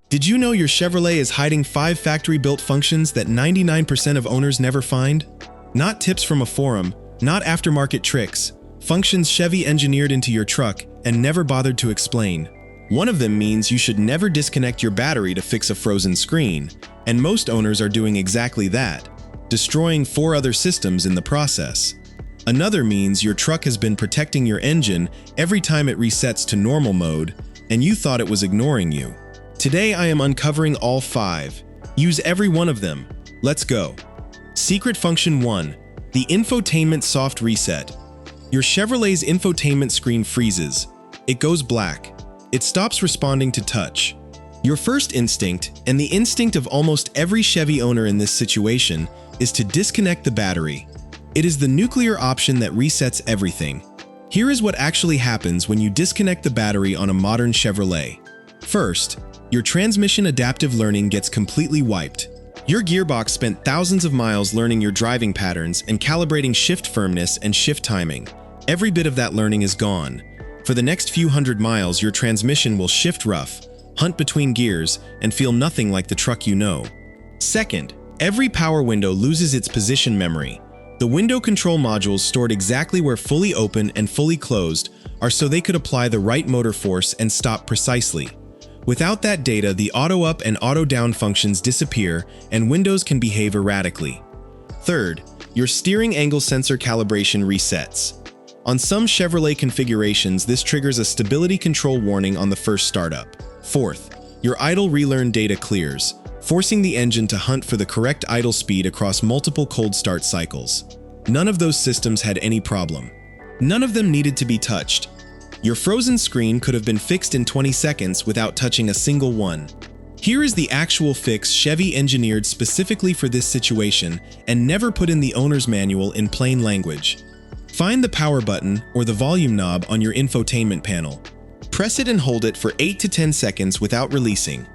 Did you know your Chevrolet is hiding 5 factory-built functions that 99% of owners never find? Not tips from a forum, not aftermarket tricks, functions Chevy engineered into your truck and never bothered to explain. One of them means you should never disconnect your battery to fix a frozen screen, and most owners are doing exactly that, destroying 4 other systems in the process. Another means your truck has been protecting your engine every time it resets to normal mode, and you thought it was ignoring you. Today I am uncovering all 5. Use every one of them. Let's go. Secret Function 1. The Infotainment Soft Reset. Your Chevrolet's infotainment screen freezes. It goes black. It stops responding to touch. Your first instinct, and the instinct of almost every Chevy owner in this situation, is to disconnect the battery. It is the nuclear option that resets everything. Here is what actually happens when you disconnect the battery on a modern Chevrolet. First, your transmission adaptive learning gets completely wiped. Your gearbox spent thousands of miles learning your driving patterns and calibrating shift firmness and shift timing. Every bit of that learning is gone. For the next few hundred miles, your transmission will shift rough, hunt between gears, and feel nothing like the truck you know. Second, every power window loses its position memory. The window control modules stored exactly where fully open and fully closed are so they could apply the right motor force and stop precisely. Without that data, the auto up and auto down functions disappear and windows can behave erratically. Third, your steering angle sensor calibration resets. On some Chevrolet configurations, this triggers a stability control warning on the first startup. Fourth, your idle relearn data clears, forcing the engine to hunt for the correct idle speed across multiple cold start cycles. None of those systems had any problem. None of them needed to be touched. Your frozen screen could have been fixed in 20 seconds without touching a single one. Here is the actual fix Chevy engineered specifically for this situation and never put in the owner's manual in plain language. Find the power button or the volume knob on your infotainment panel. Press it and hold it for 8 to 10 seconds without releasing.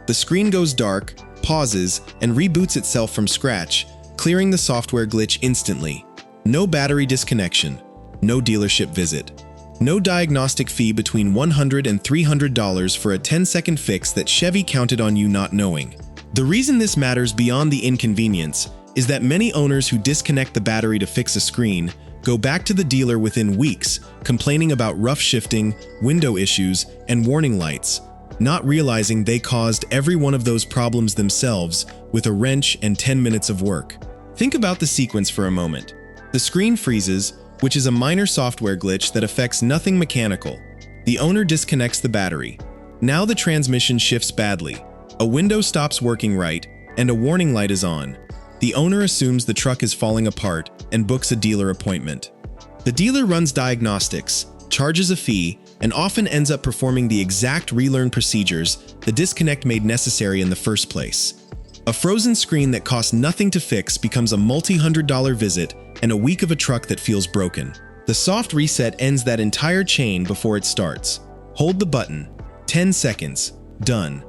The screen goes dark, pauses, and reboots itself from scratch, clearing the software glitch instantly. No battery disconnection, no dealership visit. No diagnostic fee between $100 and $300 for a 10-second fix that Chevy counted on you not knowing. The reason this matters beyond the inconvenience is that many owners who disconnect the battery to fix a screen go back to the dealer within weeks, complaining about rough shifting, window issues, and warning lights, not realizing they caused every one of those problems themselves with a wrench and 10 minutes of work. Think about the sequence for a moment. The screen freezes, which is a minor software glitch that affects nothing mechanical. The owner disconnects the battery. Now the transmission shifts badly. A window stops working right, and a warning light is on. The owner assumes the truck is falling apart and books a dealer appointment. The dealer runs diagnostics, charges a fee, and often ends up performing the exact relearn procedures the disconnect made necessary in the first place. A frozen screen that costs nothing to fix becomes a multi-$100 visit and a week of a truck that feels broken. The soft reset ends that entire chain before it starts. Hold the button. 10 seconds. Done.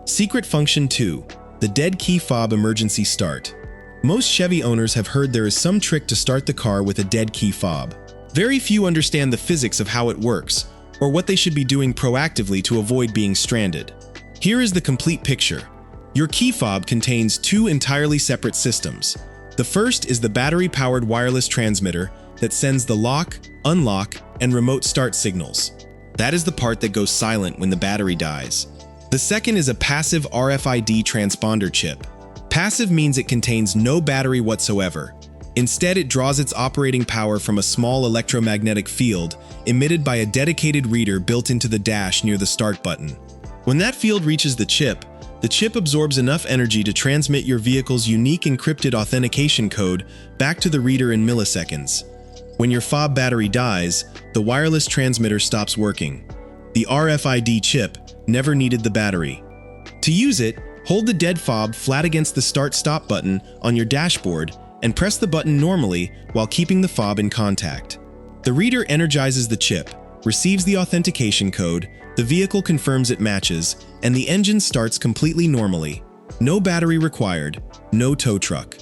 Secret Function 2. The Dead Key Fob Emergency Start. Most Chevy owners have heard there is some trick to start the car with a dead key fob. Very few understand the physics of how it works, or what they should be doing proactively to avoid being stranded. Here is the complete picture. Your key fob contains 2 entirely separate systems. The first is the battery-powered wireless transmitter that sends the lock, unlock, and remote start signals. That is the part that goes silent when the battery dies. The second is a passive RFID transponder chip. Passive means it contains no battery whatsoever. Instead, it draws its operating power from a small electromagnetic field emitted by a dedicated reader built into the dash near the start button. When that field reaches the chip absorbs enough energy to transmit your vehicle's unique encrypted authentication code back to the reader in milliseconds. When your fob battery dies, the wireless transmitter stops working. The RFID chip never needed the battery. To use it, hold the dead fob flat against the start-stop button on your dashboard and press the button normally while keeping the fob in contact. The reader energizes the chip, receives the authentication code, the vehicle confirms it matches, and the engine starts completely normally. No battery required, no tow truck.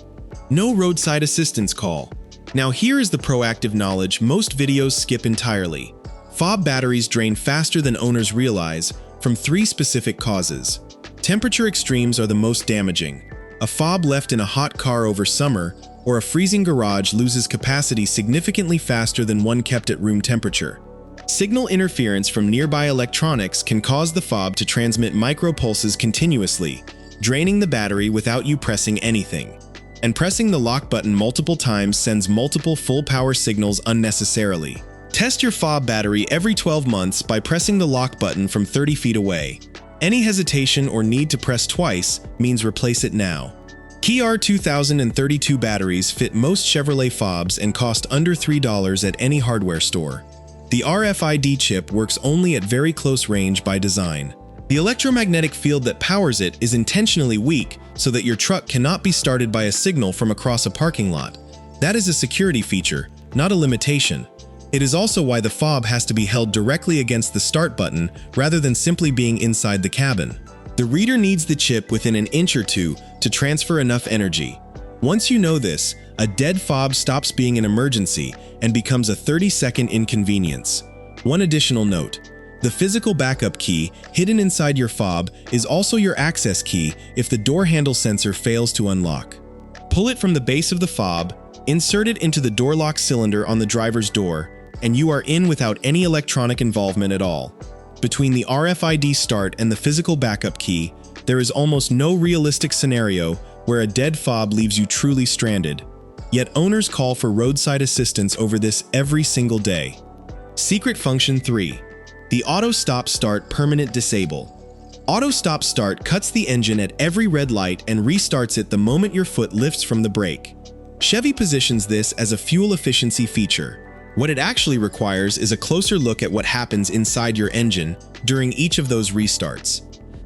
No roadside assistance call. Now here is the proactive knowledge most videos skip entirely. Fob batteries drain faster than owners realize from 3 specific causes. Temperature extremes are the most damaging. A fob left in a hot car over summer or a freezing garage loses capacity significantly faster than one kept at room temperature. Signal interference from nearby electronics can cause the fob to transmit micropulses continuously, draining the battery without you pressing anything. And pressing the lock button multiple times sends multiple full power signals unnecessarily. Test your fob battery every 12 months by pressing the lock button from 30 feet away. Any hesitation or need to press twice means replace it now. Key R2032 batteries fit most Chevrolet fobs and cost under $3 at any hardware store. The RFID chip works only at very close range by design. The electromagnetic field that powers it is intentionally weak so that your truck cannot be started by a signal from across a parking lot. That is a security feature, not a limitation. It is also why the fob has to be held directly against the start button rather than simply being inside the cabin. The reader needs the chip within an inch or two to transfer enough energy. Once you know this, a dead fob stops being an emergency and becomes a 30-second inconvenience. One additional note: the physical backup key hidden inside your fob is also your access key if the door handle sensor fails to unlock. Pull it from the base of the fob, insert it into the door lock cylinder on the driver's door, and you are in without any electronic involvement at all. Between the RFID start and the physical backup key, there is almost no realistic scenario where a dead fob leaves you truly stranded. Yet owners call for roadside assistance over this every single day. Secret Function 3. The Auto Stop Start Permanent Disable. Auto Stop Start cuts the engine at every red light and restarts it the moment your foot lifts from the brake. Chevy positions this as a fuel efficiency feature. What it actually requires is a closer look at what happens inside your engine during each of those restarts.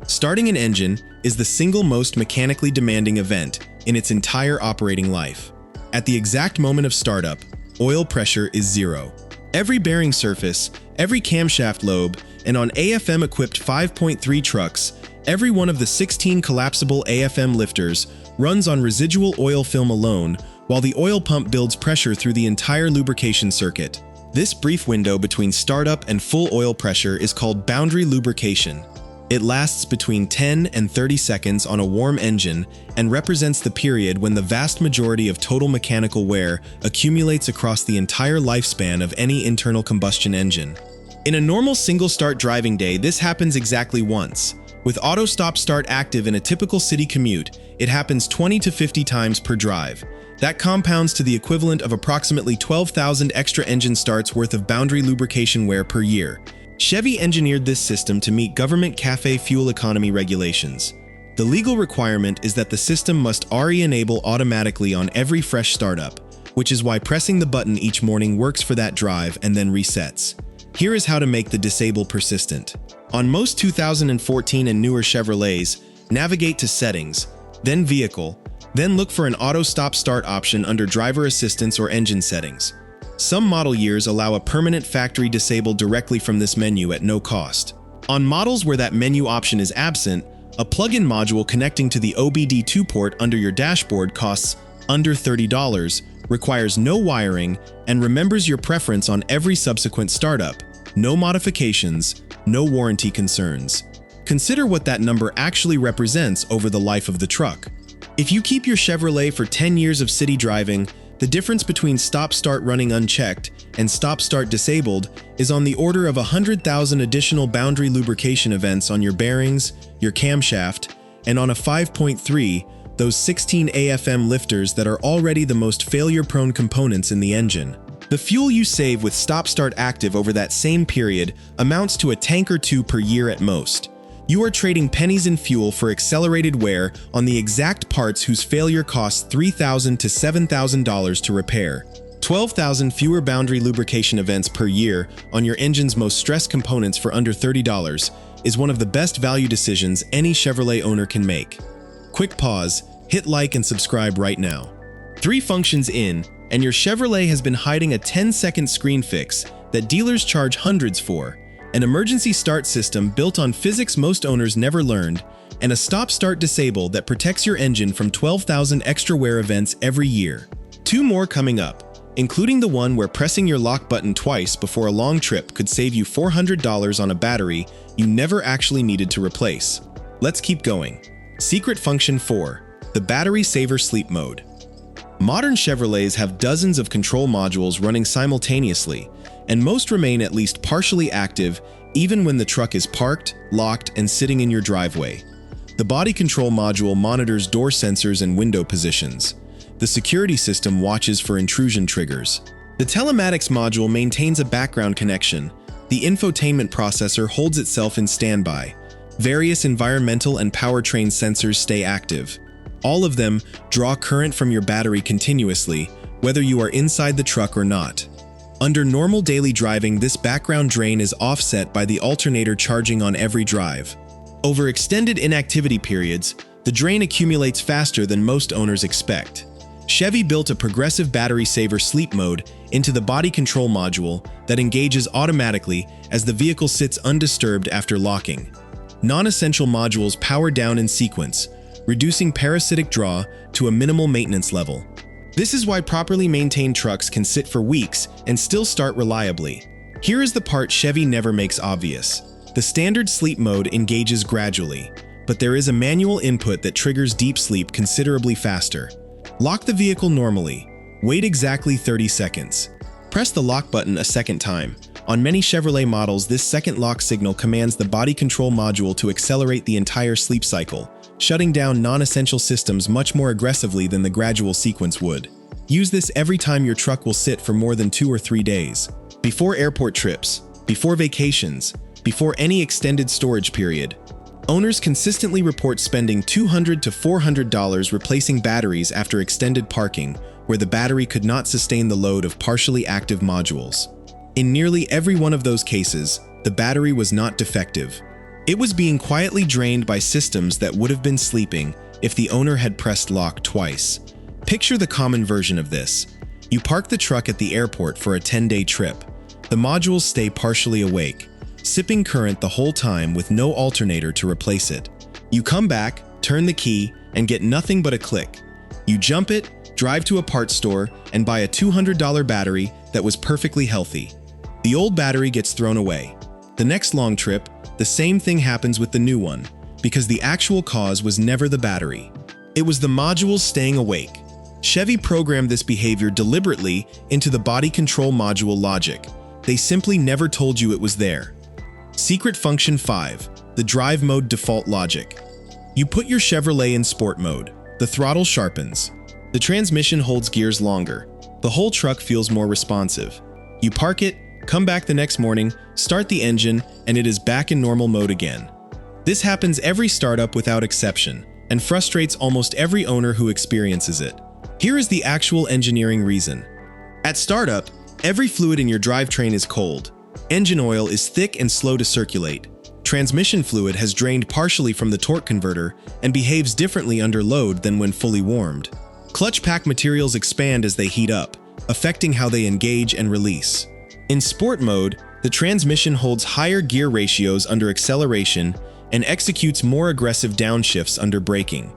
Starting an engine is the single most mechanically demanding event in its entire operating life. At the exact moment of startup, oil pressure is zero. Every bearing surface, every camshaft lobe, and on AFM-equipped 5.3 trucks, every one of the 16 collapsible AFM lifters runs on residual oil film alone, while the oil pump builds pressure through the entire lubrication circuit. This brief window between startup and full oil pressure is called boundary lubrication. It lasts between 10 and 30 seconds on a warm engine and represents the period when the vast majority of total mechanical wear accumulates across the entire lifespan of any internal combustion engine. In a normal single-start driving day, this happens exactly once. With Auto Stop Start active in a typical city commute, it happens 20 to 50 times per drive. That compounds to the equivalent of approximately 12,000 extra engine starts worth of boundary lubrication wear per year. Chevy engineered this system to meet government CAFE fuel economy regulations. The legal requirement is that the system must enable automatically on every fresh startup, which is why pressing the button each morning works for that drive and then resets. Here is how to make the disable persistent. On most 2014 and newer Chevrolets, navigate to Settings, then Vehicle, then look for an Auto Stop Start option under Driver Assistance or Engine Settings. Some model years allow a permanent factory disable directly from this menu at no cost. On models where that menu option is absent, a plug-in module connecting to the OBD2 port under your dashboard costs under $30, requires no wiring, and remembers your preference on every subsequent startup. No modifications, no warranty concerns. Consider what that number actually represents over the life of the truck. If you keep your Chevrolet for 10 years of city driving, the difference between stop-start running unchecked and stop-start disabled is on the order of 100,000 additional boundary lubrication events on your bearings, your camshaft, and on a 5.3, those 16 AFM lifters that are already the most failure-prone components in the engine. The fuel you save with stop-start active over that same period amounts to a tank or two per year at most. You are trading pennies in fuel for accelerated wear on the exact parts whose failure costs $3,000 to $7,000 to repair. 12,000 fewer boundary lubrication events per year on your engine's most stressed components for under $30 is one of the best value decisions any Chevrolet owner can make. Quick pause, hit like and subscribe right now. 3 functions in, and your Chevrolet has been hiding a 10-second screen fix that dealers charge hundreds for, an emergency start system built on physics most owners never learned, and a stop-start disable that protects your engine from 12,000 extra wear events every year. 2 more coming up, including the one where pressing your lock button twice before a long trip could save you $400 on a battery you never actually needed to replace. Let's keep going. Secret Function 4. The Battery Saver Sleep Mode. Modern Chevrolets have dozens of control modules running simultaneously, and most remain at least partially active even when the truck is parked, locked, and sitting in your driveway. The body control module monitors door sensors and window positions. The security system watches for intrusion triggers. The telematics module maintains a background connection. The infotainment processor holds itself in standby. Various environmental and powertrain sensors stay active. All of them draw current from your battery continuously, whether you are inside the truck or not. Under normal daily driving, this background drain is offset by the alternator charging on every drive. Over extended inactivity periods, the drain accumulates faster than most owners expect. Chevy built a progressive battery saver sleep mode into the body control module that engages automatically as the vehicle sits undisturbed after locking. Non-essential modules power down in sequence, reducing parasitic draw to a minimal maintenance level. This is why properly maintained trucks can sit for weeks and still start reliably. Here is the part Chevy never makes obvious. The standard sleep mode engages gradually, but there is a manual input that triggers deep sleep considerably faster. Lock the vehicle normally. Wait exactly 30 seconds. Press the lock button a second time. On many Chevrolet models, this second lock signal commands the body control module to accelerate the entire sleep cycle, shutting down non-essential systems much more aggressively than the gradual sequence would. Use this every time your truck will sit for more than 2 or 3 days. Before airport trips, before vacations, before any extended storage period. Owners consistently report spending $200 to $400 replacing batteries after extended parking, where the battery could not sustain the load of partially active modules. In nearly every one of those cases, the battery was not defective. It was being quietly drained by systems that would have been sleeping if the owner had pressed lock twice. Picture the common version of this. You park the truck at the airport for a 10-day trip. The modules stay partially awake, sipping current the whole time with no alternator to replace it. You come back, turn the key, and get nothing but a click. You jump it, drive to a parts store, and buy a $200 battery that was perfectly healthy. The old battery gets thrown away. The next long trip, the same thing happens with the new one, because the actual cause was never the battery. It was the modules staying awake. Chevy programmed this behavior deliberately into the body control module logic. They simply never told you it was there. Secret Function 5. The Drive Mode Default Logic. You put your Chevrolet in sport mode. The throttle sharpens. The transmission holds gears longer. The whole truck feels more responsive. You park it, come back the next morning, start the engine, and it is back in normal mode again. This happens every startup without exception, and frustrates almost every owner who experiences it. Here is the actual engineering reason. At startup, every fluid in your drivetrain is cold. Engine oil is thick and slow to circulate. Transmission fluid has drained partially from the torque converter and behaves differently under load than when fully warmed. Clutch pack materials expand as they heat up, affecting how they engage and release. In sport mode, the transmission holds higher gear ratios under acceleration and executes more aggressive downshifts under braking.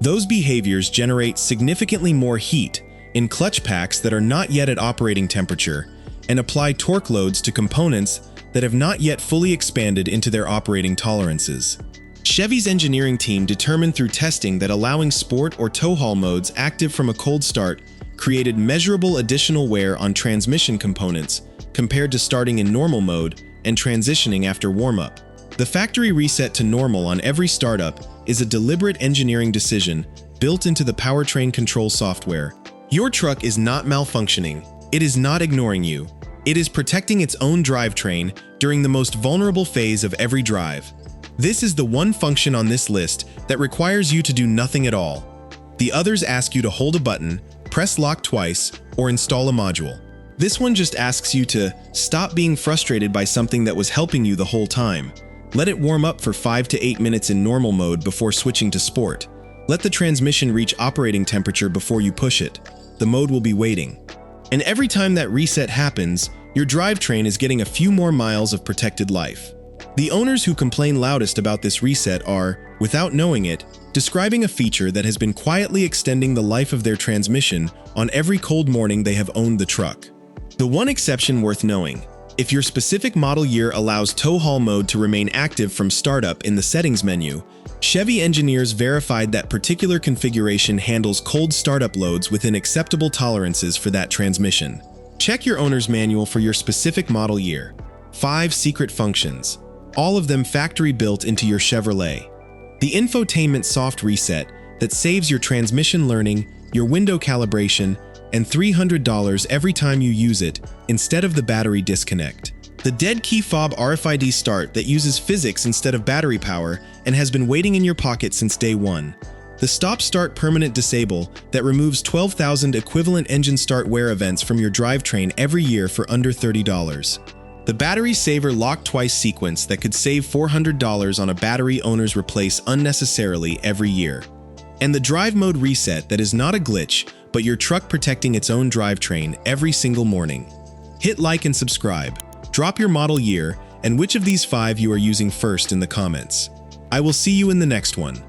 Those behaviors generate significantly more heat in clutch packs that are not yet at operating temperature and apply torque loads to components that have not yet fully expanded into their operating tolerances. Chevy's engineering team determined through testing that allowing sport or tow haul modes active from a cold start created measurable additional wear on transmission components compared to starting in normal mode and transitioning after warm-up. The factory reset to normal on every startup is a deliberate engineering decision built into the powertrain control software. Your truck is not malfunctioning. It is not ignoring you. It is protecting its own drivetrain during the most vulnerable phase of every drive. This is the one function on this list that requires you to do nothing at all. The others ask you to hold a button, press lock twice, or install a module. This one just asks you to stop being frustrated by something that was helping you the whole time. Let it warm up for 5 to 8 minutes in normal mode before switching to sport. Let the transmission reach operating temperature before you push it. The mode will be waiting. And every time that reset happens, your drivetrain is getting a few more miles of protected life. The owners who complain loudest about this reset are, without knowing it, describing a feature that has been quietly extending the life of their transmission on every cold morning they have owned the truck. The one exception worth knowing: if your specific model year allows tow haul mode to remain active from startup in the settings menu, Chevy engineers verified that particular configuration handles cold startup loads within acceptable tolerances for that transmission. Check your owner's manual for your specific model year. 5 secret functions, all of them factory built into your Chevrolet. The Infotainment soft reset that saves your transmission learning, your window calibration, and $300 every time you use it instead of the battery disconnect. The dead key fob RFID start that uses physics instead of battery power and has been waiting in your pocket since day one. The stop-start permanent disable that removes 12,000 equivalent engine start wear events from your drivetrain every year for under $30. The battery saver lock twice sequence that could save $400 on a battery owners replace unnecessarily every year. And the drive mode reset that is not a glitch, but your truck protecting its own drivetrain every single morning. Hit like and subscribe. Drop your model year and which of these 5 you are using first in the comments. I will see you in the next one.